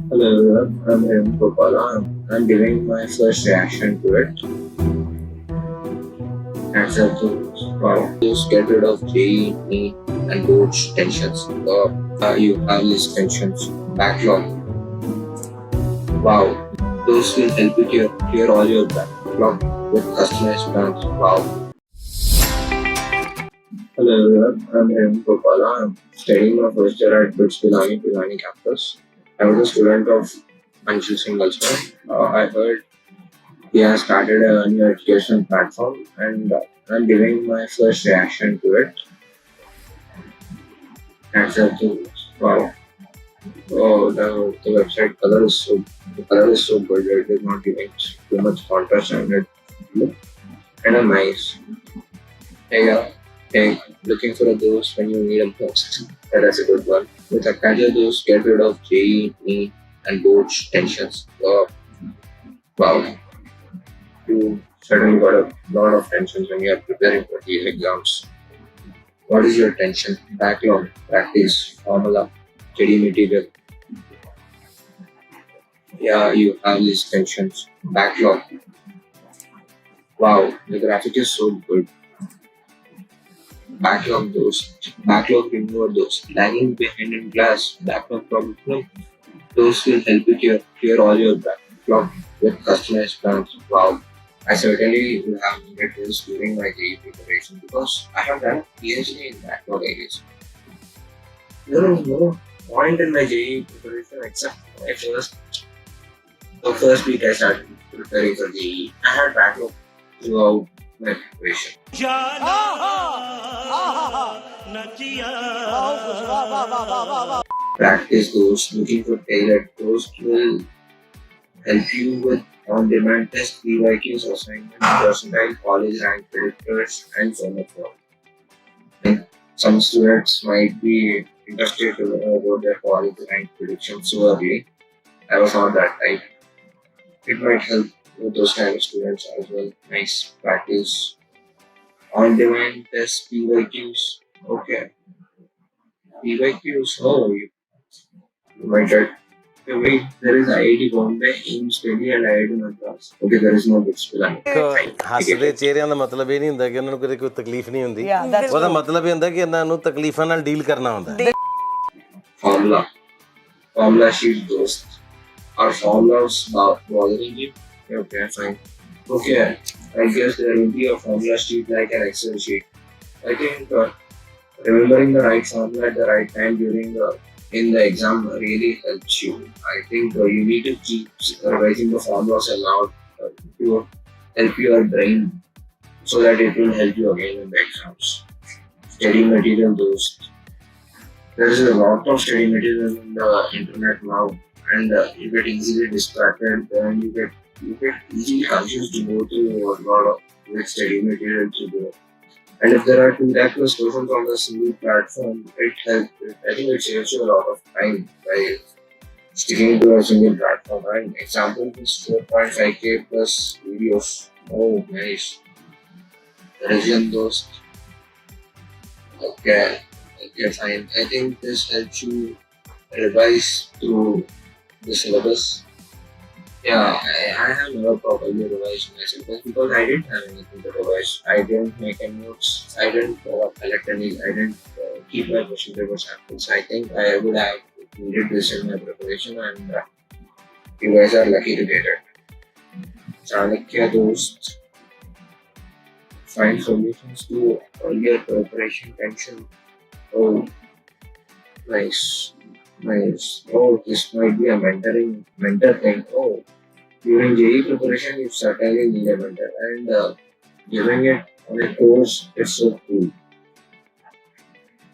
Hello everyone, I'm Revanth. I'm giving my first reaction to it. Answer to wow. Just get rid of JEE, NEET, and boards tensions. You have these tensions, backlog. Wow, those will help you clear all your backlog with customized plans. Wow. Hello everyone, I'm Revanth. I'm studying my first year at PILANI campus. I was a student of Anshul Singhal. I heard he has started a new education platform, and I'm giving my first reaction to it. Answer to wow. Oh, the website color is so good. It is not giving too much contrast and it look kind of nice. Hey, looking for those when you need a post. That is a good one. With Acadza, those get rid of JEE, NEET, and boards tensions. Wow, you suddenly got a lot of tensions when you are preparing for these exams. What is your tension? Backlog, practice, formula, study material. Yeah, you have these tensions. Backlog. Wow, the graphic is so good. Backlog remove those. Lagging behind in class, backlog problem. Those will help you clear all your backlog with customized plans. Wow. I certainly will have needed this during my JEE preparation because I have done PhD in backlog areas. There was no point in my JEE preparation except the first week I started preparing for JEE. I had backlog throughout my preparation. Practice those, looking for tailored those will help you with on-demand test, PYQs, assignments, percentile, college rank predictors, and so much more. And some students might be interested to know about their college rank predictions so early. I was not that type. It might help with those kind of students as well. Nice practice. On-demand test, PYQs. Okay. PYQs. Oh, you might get. Wait, there is IIT Bombay, AIMS Delhi, and IIT Madras. Okay, there is no books PILANI. ਹੱਸਦੇ ਚਿਹਰਿਆਂ ਦਾ ਮਤਲਬ ਇਹ ਨਹੀਂ ਹੁੰਦਾ ਕਿ ਉਹਨਾਂ ਨੂੰ ਕੋਈ ਤਕਲੀਫ ਨਹੀਂ ਹੁੰਦੀ ਉਹਦਾ ਮਤਲਬ ਇਹ ਹੁੰਦਾ ਕਿ ਇਹਨਾਂ ਨੂੰ ਤਕਲੀਫਾਂ ਨਾਲ ਡੀਲ ਕਰਨਾ ਹੁੰਦਾ Formula sheet dost. Are formulas bothering you? Okay, fine. Okay, I guess there will be a formula sheet like an Excel sheet. I think remembering the right formula at the right time in the exam really helps you. I think you need to keep revising the formulas aloud to help your brain so that it will help you again in the exams. Study material those. There is a lot of study material in the internet now, and you get easily distracted and you get easily confused to go to a lot of study material to do. And if there are 2 lakh plus questions on the single platform, it helps. I think it saves you a lot of time by sticking to a single platform. And example is 4.5k plus videos. Oh, nice. Revision those. Okay, fine. I think this helps you revise through the syllabus. Yeah, I have never properly revised my syllabus because I didn't have anything to revise. I didn't make any notes. I didn't collect any. I didn't keep my question paper samples. I think I would have needed this in my preparation, and you guys are lucky to get it. Chanakya Dost. Find solutions to all your preparation tension. Oh, nice. Oh, this might be a mentor thing. Oh, during JEE preparation, you certainly need a mentor, and giving it on a course is so cool.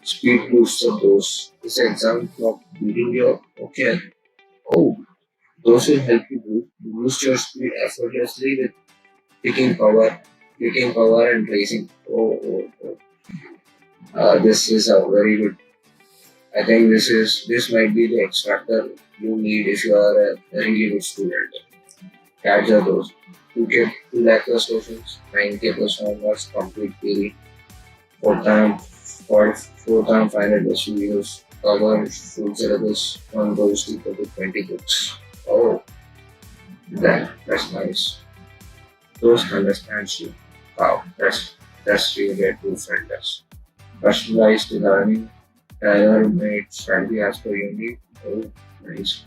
Speed boosts of those. This exam clock beating your okay. Oh, those will help you boost your speed effortlessly with picking power and racing. Oh. This is a very good. I think this might be the X factor you need if you are a really good student. Acadza those 2 lakh plus questions, 9k plus homeworks, complete theory, 4 time 500 plus videos. cover full syllabus on those equal to 20 books. Oh, that's nice. Those understands you. Wow, that's really a true friend. That's personalized learning, tailor-made strategy as per your need. Oh, nice.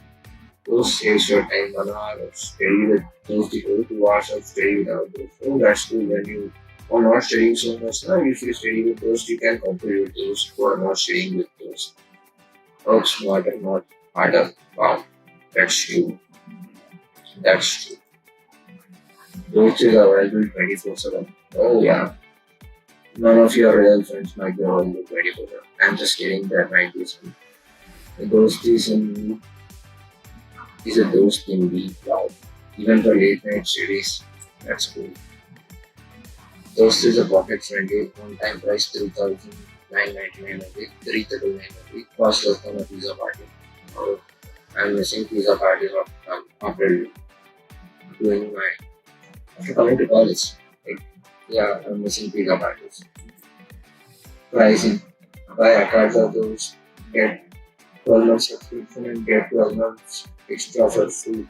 Those saves your time 1 hour of study with those people 2 hours of study without those. Oh, that's cool when you are not studying so much now. If you study with those, you can compare with those who are not studying with those. Work smarter, not harder. Wow, that's true. That's true. Those is available 24/7. Oh yeah. None of your real friends might be available 24/7. I'm just kidding, that might be some. The ghost is a ghost in the cloud. Even for late night series, that's cool. Ghost is a pocket friendly, one time price 3,999 a week, 399 a week, cost less than a pizza party. Oh, I'm missing pizza parties after doing my after coming to college. Like, yeah, I'm missing pizza parties. Pricing. Buy Acadza those, get 12 months subscription and get 12 months extra for free.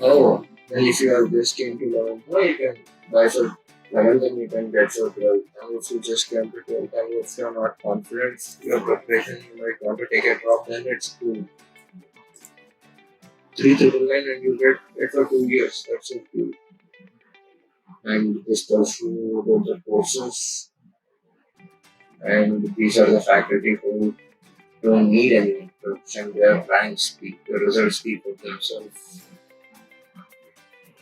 Oh, and if you have just came to learn, no, you can buy for 11, then you can get for 12. And if you just came to 12, and if you're not confident, your preparation, you might want to take a drop, then it's cool. 399 and you get it for 2 years. That's so cool. And this tells you about the courses, and these are the faculty who don't need any introduction. Their ranks speak, the results speak for themselves.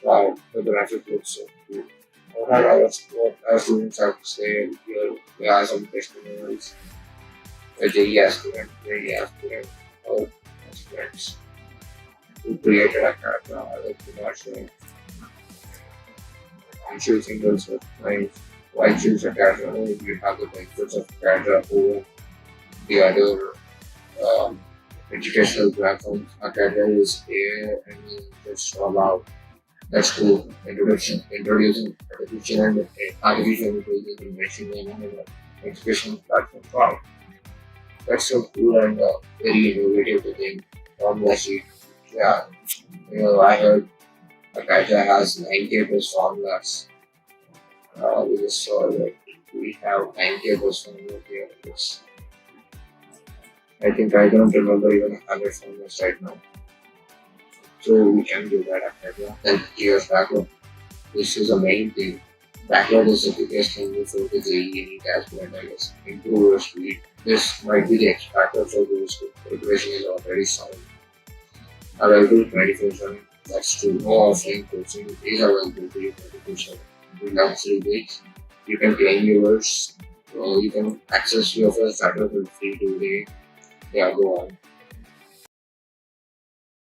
Wow, the graphic looks so cool. What our students have to say here, we have some testimonials. A JE aspirant, JE aspirant, all aspirants who created Acadza, like Kumar saying, I'm choosing those with my why choose Acadza? Only if you have the benefits of Acadza over the other educational platforms. Acadza is there and just allow. That's cool. Introducing artificial intelligence and machine learning in an educational platform. Wow, that's so cool and very innovative to think. Formula sheet. Yeah, I heard Acadza has 9K plus formulas. We just saw that we have 9K plus formulas here. Yes. I think I don't remember even 100 formulas right now. So we can do that after 10 years backlog. This is the main thing. Backlog is the biggest thing before the JEE NEET aspirant, I guess. Improve your speed. This might be the X factor for those who preparation is already sound. Available 24/7. That's true. No offline coaching is available to you 24/7. In the 3 weeks, you can claim yours. You can access your first starter for free today. Yeah, go on.